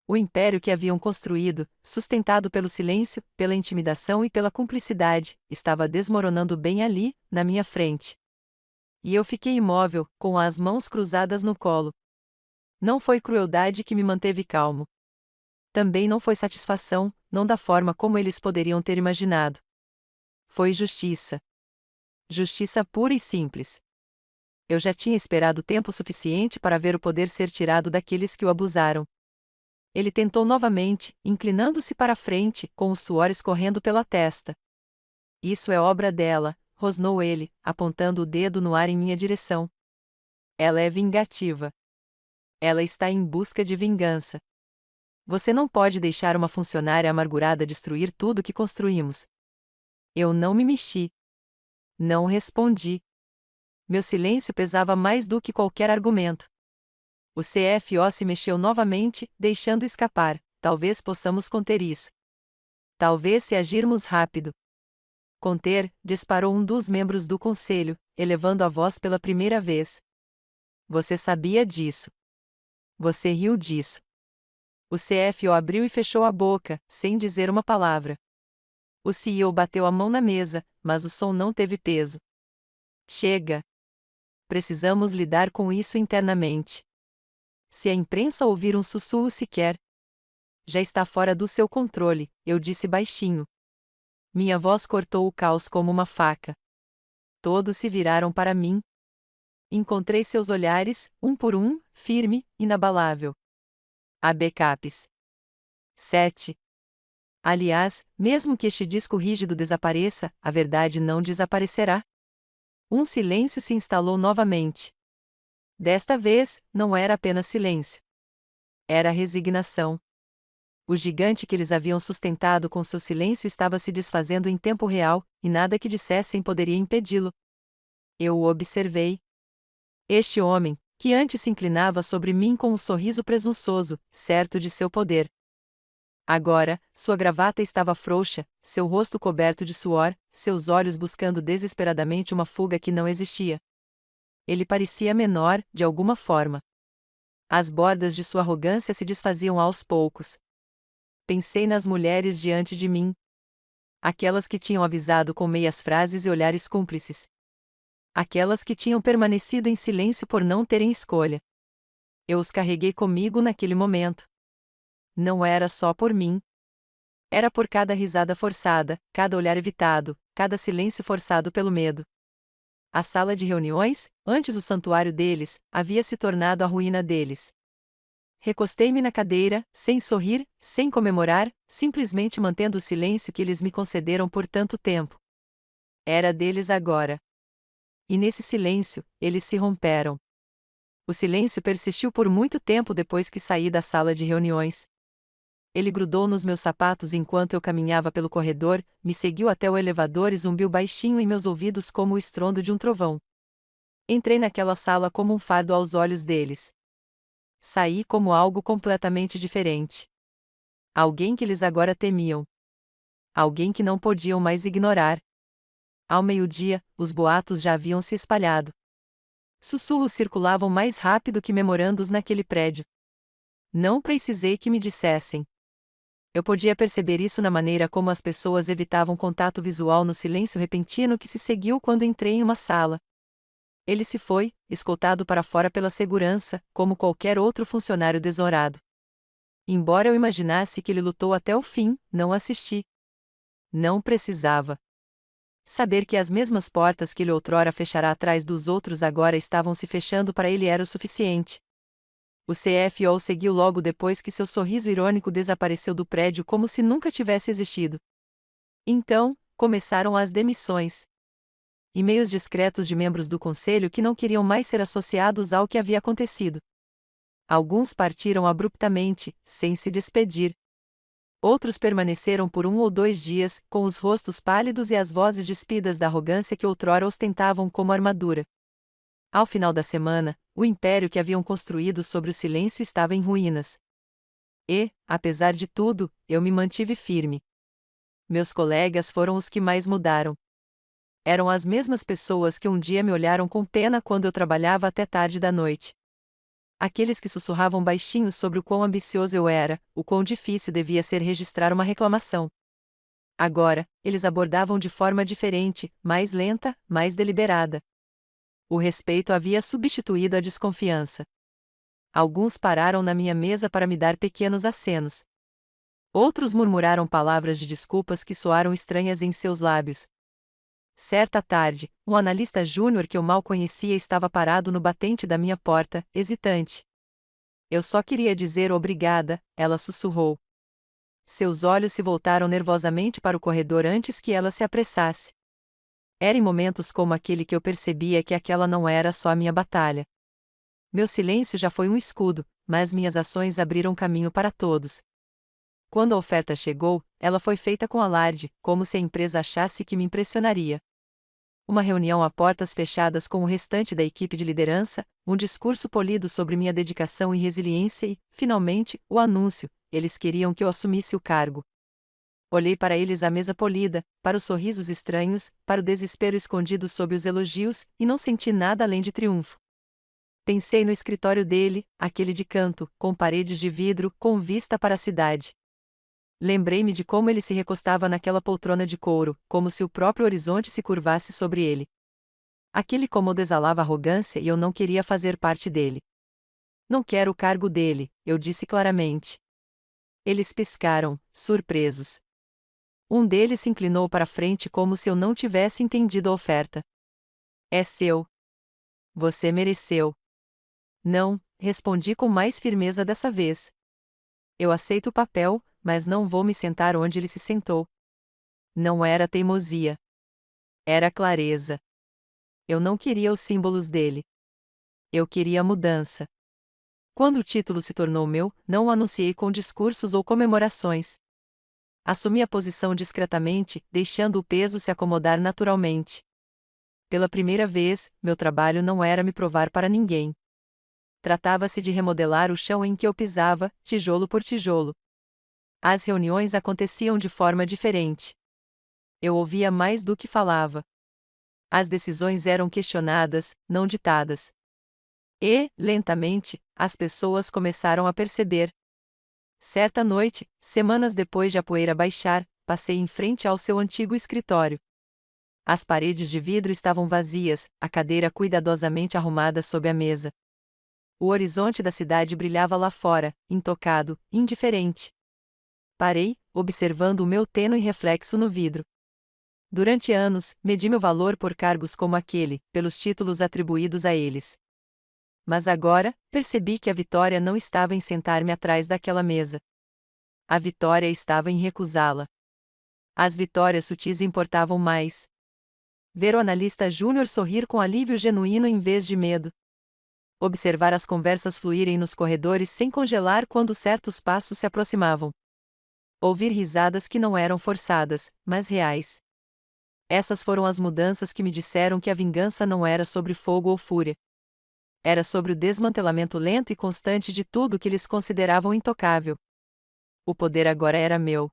O império que haviam construído, sustentado pelo silêncio, pela intimidação e pela cumplicidade, estava desmoronando bem ali, na minha frente. E eu fiquei imóvel, com as mãos cruzadas no colo. Não foi crueldade que me manteve calmo. Também não foi satisfação, não da forma como eles poderiam ter imaginado. Foi justiça. Justiça pura e simples. Eu já tinha esperado tempo suficiente para ver o poder ser tirado daqueles que o abusaram. Ele tentou novamente, inclinando-se para a frente, com o suor escorrendo pela testa. Isso é obra dela, rosnou ele, apontando o dedo no ar em minha direção. Ela é vingativa. Ela está em busca de vingança. Você não pode deixar uma funcionária amargurada destruir tudo que construímos. Eu não me mexi. Não respondi. Meu silêncio pesava mais do que qualquer argumento. O CFO se mexeu novamente, deixando escapar. Talvez possamos conter isso. Talvez se agirmos rápido. Conter, disparou um dos membros do conselho, elevando a voz pela primeira vez. Você sabia disso. Você riu disso. O CFO abriu e fechou a boca, sem dizer uma palavra. O CEO bateu a mão na mesa, mas o som não teve peso. Chega. Precisamos lidar com isso internamente. Se a imprensa ouvir um sussurro sequer, já está fora do seu controle, eu disse baixinho. Minha voz cortou o caos como uma faca. Todos se viraram para mim. Encontrei seus olhares, um por um, firme, inabalável. A backups. 7. Aliás, mesmo que este disco rígido desapareça, a verdade não desaparecerá. Um silêncio se instalou novamente. Desta vez, não era apenas silêncio. Era resignação. O gigante que eles haviam sustentado com seu silêncio estava se desfazendo em tempo real, e nada que dissessem poderia impedi-lo. Eu o observei. Este homem, que antes se inclinava sobre mim com um sorriso presunçoso, certo de seu poder. Agora, sua gravata estava frouxa, seu rosto coberto de suor, seus olhos buscando desesperadamente uma fuga que não existia. Ele parecia menor, de alguma forma. As bordas de sua arrogância se desfaziam aos poucos. Pensei nas mulheres diante de mim. Aquelas que tinham avisado com meias frases e olhares cúmplices. Aquelas que tinham permanecido em silêncio por não terem escolha. Eu os carreguei comigo naquele momento. Não era só por mim. Era por cada risada forçada, cada olhar evitado, cada silêncio forçado pelo medo. A sala de reuniões, antes o santuário deles, havia se tornado a ruína deles. Recostei-me na cadeira, sem sorrir, sem comemorar, simplesmente mantendo o silêncio que eles me concederam por tanto tempo. Era deles agora. E nesse silêncio, eles se romperam. O silêncio persistiu por muito tempo depois que saí da sala de reuniões. Ele grudou nos meus sapatos enquanto eu caminhava pelo corredor, me seguiu até o elevador e zumbiu baixinho em meus ouvidos como o estrondo de um trovão. Entrei naquela sala como um fardo aos olhos deles. Saí como algo completamente diferente. Alguém que eles agora temiam. Alguém que não podiam mais ignorar. Ao meio-dia, os boatos já haviam se espalhado. Sussurros circulavam mais rápido que memorandos naquele prédio. Não precisei que me dissessem. Eu podia perceber isso na maneira como as pessoas evitavam contato visual no silêncio repentino que se seguiu quando entrei em uma sala. Ele se foi, escoltado para fora pela segurança, como qualquer outro funcionário desonrado. Embora eu imaginasse que ele lutou até o fim, não assisti. Não precisava. Saber que as mesmas portas que ele outrora fechará atrás dos outros agora estavam se fechando para ele era o suficiente. O CFO seguiu logo depois que seu sorriso irônico desapareceu do prédio como se nunca tivesse existido. Então, começaram as demissões. E-mails discretos de membros do conselho que não queriam mais ser associados ao que havia acontecido. Alguns partiram abruptamente, sem se despedir. Outros permaneceram por 1 ou 2 dias, com os rostos pálidos e as vozes despidas da arrogância que outrora ostentavam como armadura. Ao final da semana, o império que haviam construído sobre o silêncio estava em ruínas. E, apesar de tudo, eu me mantive firme. Meus colegas foram os que mais mudaram. Eram as mesmas pessoas que um dia me olharam com pena quando eu trabalhava até tarde da noite. Aqueles que sussurravam baixinho sobre o quão ambicioso eu era, o quão difícil devia ser registrar uma reclamação. Agora, eles abordavam de forma diferente, mais lenta, mais deliberada. O respeito havia substituído a desconfiança. Alguns pararam na minha mesa para me dar pequenos acenos. Outros murmuraram palavras de desculpas que soaram estranhas em seus lábios. Certa tarde, um analista júnior que eu mal conhecia estava parado no batente da minha porta, hesitante. Eu só queria dizer obrigada, ela sussurrou. Seus olhos se voltaram nervosamente para o corredor antes que ela se apressasse. Era em momentos como aquele que eu percebia que aquela não era só a minha batalha. Meu silêncio já foi um escudo, mas minhas ações abriram caminho para todos. Quando a oferta chegou, ela foi feita com alarde, como se a empresa achasse que me impressionaria. Uma reunião a portas fechadas com o restante da equipe de liderança, um discurso polido sobre minha dedicação e resiliência e, finalmente, o anúncio: eles queriam que eu assumisse o cargo. Olhei para eles à mesa polida, para os sorrisos estranhos, para o desespero escondido sob os elogios, e não senti nada além de triunfo. Pensei no escritório dele, aquele de canto, com paredes de vidro, com vista para a cidade. Lembrei-me de como ele se recostava naquela poltrona de couro, como se o próprio horizonte se curvasse sobre ele. Aquele cômodo exalava arrogância e eu não queria fazer parte dele. Não quero o cargo dele, eu disse claramente. Eles piscaram, surpresos. Um deles se inclinou para frente como se eu não tivesse entendido a oferta. É seu. Você mereceu. Não, respondi com mais firmeza dessa vez. Eu aceito o papel, mas não vou me sentar onde ele se sentou. Não era teimosia. Era clareza. Eu não queria os símbolos dele. Eu queria mudança. Quando o título se tornou meu, não o anunciei com discursos ou comemorações. Assumi a posição discretamente, deixando o peso se acomodar naturalmente. Pela primeira vez, meu trabalho não era me provar para ninguém. Tratava-se de remodelar o chão em que eu pisava, tijolo por tijolo. As reuniões aconteciam de forma diferente. Eu ouvia mais do que falava. As decisões eram questionadas, não ditadas. E, lentamente, as pessoas começaram a perceber. Certa noite, semanas depois de a poeira baixar, passei em frente ao seu antigo escritório. As paredes de vidro estavam vazias, a cadeira cuidadosamente arrumada sob a mesa. O horizonte da cidade brilhava lá fora, intocado, indiferente. Parei, observando o meu tênue reflexo no vidro. Durante anos, medi meu valor por cargos como aquele, pelos títulos atribuídos a eles. Mas agora, percebi que a vitória não estava em sentar-me atrás daquela mesa. A vitória estava em recusá-la. As vitórias sutis importavam mais. Ver o analista júnior sorrir com alívio genuíno em vez de medo. Observar as conversas fluírem nos corredores sem congelar quando certos passos se aproximavam. Ouvir risadas que não eram forçadas, mas reais. Essas foram as mudanças que me disseram que a vingança não era sobre fogo ou fúria. Era sobre o desmantelamento lento e constante de tudo que eles consideravam intocável. O poder agora era meu.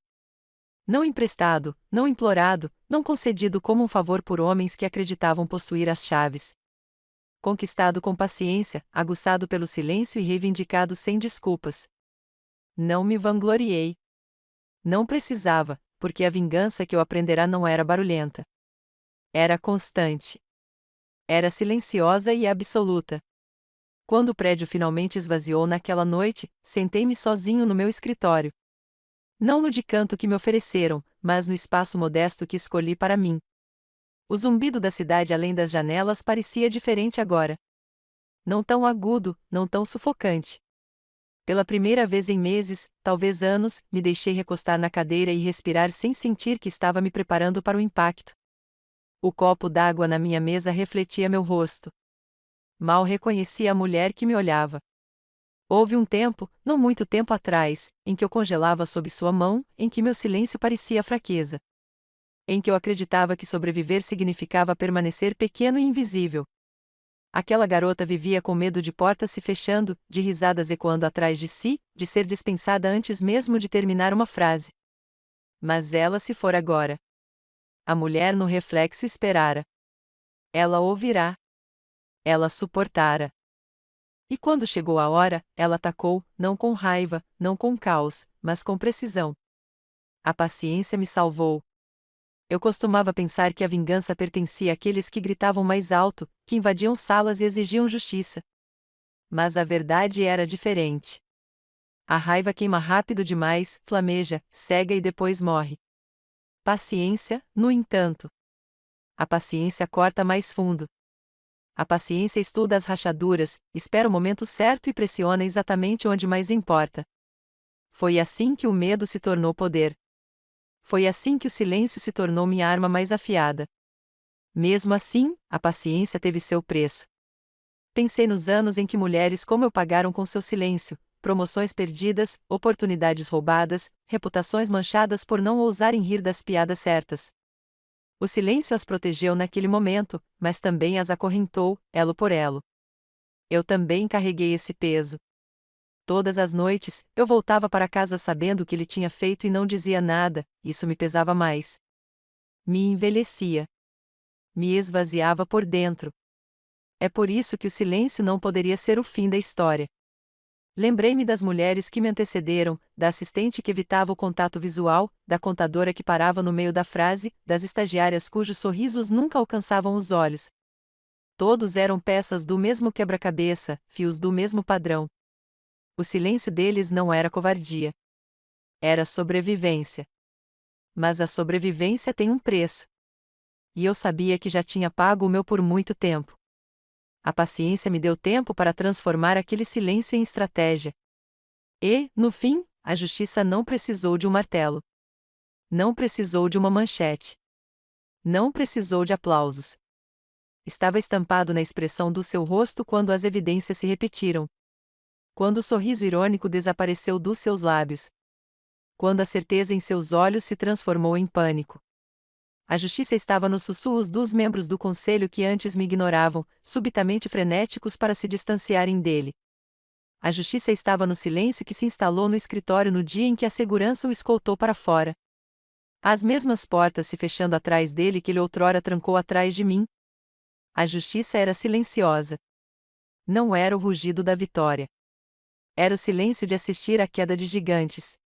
Não emprestado, não implorado, não concedido como um favor por homens que acreditavam possuir as chaves. Conquistado com paciência, aguçado pelo silêncio e reivindicado sem desculpas. Não me vangloriei. Não precisava, porque a vingança que eu aprenderá não era barulhenta. Era constante. Era silenciosa e absoluta. Quando o prédio finalmente esvaziou naquela noite, sentei-me sozinho no meu escritório. Não no de canto que me ofereceram, mas no espaço modesto que escolhi para mim. O zumbido da cidade além das janelas parecia diferente agora. Não tão agudo, não tão sufocante. Pela primeira vez em meses, talvez anos, me deixei recostar na cadeira e respirar sem sentir que estava me preparando para o impacto. O copo d'água na minha mesa refletia meu rosto. Mal reconhecia a mulher que me olhava. Houve um tempo, não muito tempo atrás, em que eu congelava sob sua mão, em que meu silêncio parecia fraqueza. Em que eu acreditava que sobreviver significava permanecer pequeno e invisível. Aquela garota vivia com medo de portas se fechando, de risadas ecoando atrás de si, de ser dispensada antes mesmo de terminar uma frase. Mas ela se for agora. A mulher no reflexo esperara. Ela ouvirá. Ela suportara. E quando chegou a hora, ela atacou, não com raiva, não com caos, mas com precisão. A paciência me salvou. Eu costumava pensar que a vingança pertencia àqueles que gritavam mais alto, que invadiam salas e exigiam justiça. Mas a verdade era diferente. A raiva queima rápido demais, flameja, cega e depois morre. Paciência, no entanto. A paciência corta mais fundo. A paciência estuda as rachaduras, espera o momento certo e pressiona exatamente onde mais importa. Foi assim que o medo se tornou poder. Foi assim que o silêncio se tornou minha arma mais afiada. Mesmo assim, a paciência teve seu preço. Pensei nos anos em que mulheres como eu pagaram com seu silêncio, promoções perdidas, oportunidades roubadas, reputações manchadas por não ousarem rir das piadas certas. O silêncio as protegeu naquele momento, mas também as acorrentou, elo por elo. Eu também carreguei esse peso. Todas as noites, eu voltava para casa sabendo o que ele tinha feito e não dizia nada, isso me pesava mais. Me envelhecia. Me esvaziava por dentro. É por isso que o silêncio não poderia ser o fim da história. Lembrei-me das mulheres que me antecederam, da assistente que evitava o contato visual, da contadora que parava no meio da frase, das estagiárias cujos sorrisos nunca alcançavam os olhos. Todos eram peças do mesmo quebra-cabeça, fios do mesmo padrão. O silêncio deles não era covardia. Era sobrevivência. Mas a sobrevivência tem um preço. E eu sabia que já tinha pago o meu por muito tempo. A paciência me deu tempo para transformar aquele silêncio em estratégia. E, no fim, a justiça não precisou de um martelo. Não precisou de uma manchete. Não precisou de aplausos. Estava estampado na expressão do seu rosto quando as evidências se repetiram. Quando o sorriso irônico desapareceu dos seus lábios. Quando a certeza em seus olhos se transformou em pânico. A justiça estava nos sussurros dos membros do conselho que antes me ignoravam, subitamente frenéticos para se distanciarem dele. A justiça estava no silêncio que se instalou no escritório no dia em que a segurança o escoltou para fora. As mesmas portas se fechando atrás dele que ele outrora trancou atrás de mim. A justiça era silenciosa. Não era o rugido da vitória. Era o silêncio de assistir à queda de gigantes.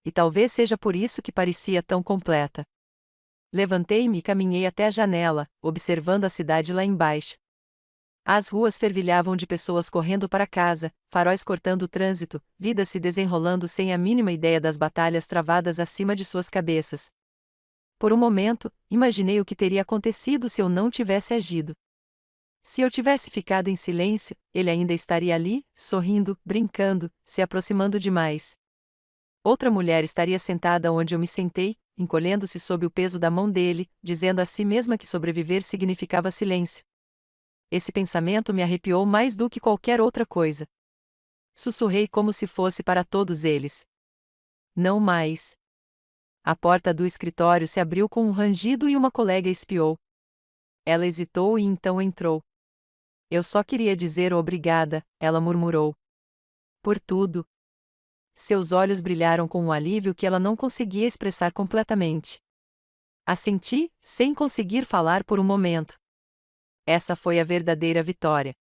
E talvez seja por isso que parecia tão completa. Levantei-me e caminhei até a janela, observando a cidade lá embaixo. As ruas fervilhavam de pessoas correndo para casa, faróis cortando o trânsito, vidas se desenrolando sem a mínima ideia das batalhas travadas acima de suas cabeças. Por um momento, imaginei o que teria acontecido se eu não tivesse agido. Se eu tivesse ficado em silêncio, ele ainda estaria ali, sorrindo, brincando, se aproximando demais. Outra mulher estaria sentada onde eu me sentei, encolhendo-se sob o peso da mão dele, dizendo a si mesma que sobreviver significava silêncio. Esse pensamento me arrepiou mais do que qualquer outra coisa. Sussurrei como se fosse para todos eles. Não mais. A porta do escritório se abriu com um rangido e uma colega espiou. Ela hesitou e então entrou. Eu só queria dizer obrigada, ela murmurou. Por tudo. Seus olhos brilharam com um alívio que ela não conseguia expressar completamente. Assenti, sem conseguir falar por um momento. Essa foi a verdadeira vitória.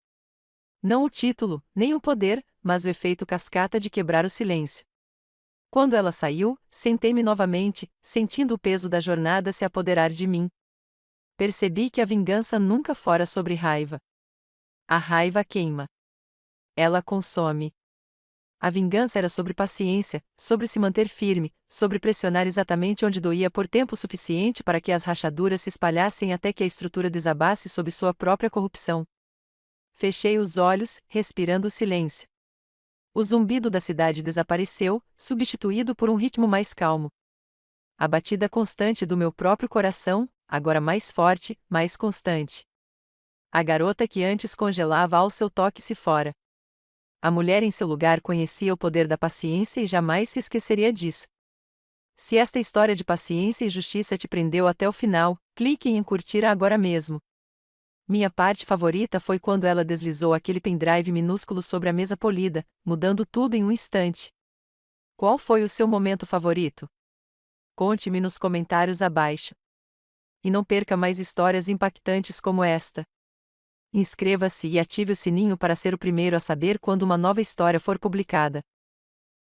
Não o título, nem o poder, mas o efeito cascata de quebrar o silêncio. Quando ela saiu, sentei-me novamente, sentindo o peso da jornada se apoderar de mim. Percebi que a vingança nunca fora sobre raiva. A raiva queima. Ela consome. A vingança era sobre paciência, sobre se manter firme, sobre pressionar exatamente onde doía por tempo suficiente para que as rachaduras se espalhassem até que a estrutura desabasse sob sua própria corrupção. Fechei os olhos, respirando o silêncio. O zumbido da cidade desapareceu, substituído por um ritmo mais calmo. A batida constante do meu próprio coração, agora mais forte, mais constante. A garota que antes congelava ao seu toque se fora. A mulher em seu lugar conhecia o poder da paciência e jamais se esqueceria disso. Se esta história de paciência e justiça te prendeu até o final, clique em curtir agora mesmo. Minha parte favorita foi quando ela deslizou aquele pendrive minúsculo sobre a mesa polida, mudando tudo em um instante. Qual foi o seu momento favorito? Conte-me nos comentários abaixo. E não perca mais histórias impactantes como esta. Inscreva-se e ative o sininho para ser o primeiro a saber quando uma nova história for publicada.